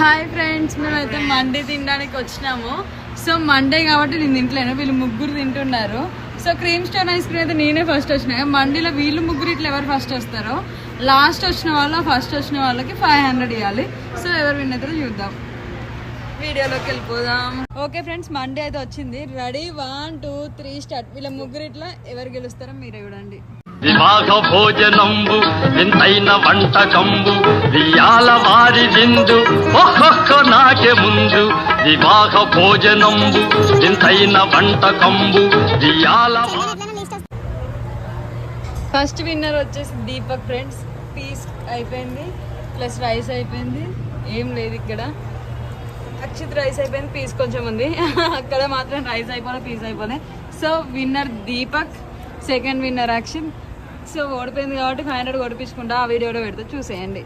Hi friends, మేమైతే Monday తినడానికి వచ్చినాము. సో మండే కాబట్టి నేను తింటలేను, వీళ్ళు ముగ్గురు తింటున్నారు. So cream stone ice cream అయితే నేనే ఫస్ట్ వచ్చినా. మండీలో వీళ్ళు ముగ్గురు ఇట్లా ఎవరు ఫస్ట్ వస్తారో, లాస్ట్ వచ్చిన వాళ్ళు ఫస్ట్ వచ్చిన వాళ్ళకి 500 ఇవ్వాలి. సో ఎవరు విన్ అవుతారో చూద్దాం, వీడియోలోకి వెళ్ళిపోదాం. ఓకే ఫ్రెండ్స్, మండే అయితే వచ్చింది. Ready 1 2 3 start. వీళ్ళ ముగ్గురు ఇట్లా ఎవరు గెలుస్తారో మీరే చూడండి. వివాహ భోజనంబు వింతైన వంటకంబు వియాల వారి విందు ఒక్కొక్క నాకే ముందు. వివాహ భోజనంబు వింతైన వంటకంబు వియాల. ఫస్ట్ విన్నర్ వచ్చేసి దీపక్ ఫ్రెండ్స్. పీస్ అయిపోయింది, ప్లస్ రైస్ అయిపోయింది, ఏం లేదు ఇక్కడ. అక్షిత్ రైస్ అయిపోయింది, పీస్ కొంచెం ఉంది. అక్కడ మాత్రం రైస్ అయిపోలే, పీస్ అయిపోలే. So winner Deepak, second winner Akshit. So ఓడిపోయింది కాబట్టి 500 కొడిపించుకుంటా. ఆ వీడియోలో పెడితే చూసేయండి.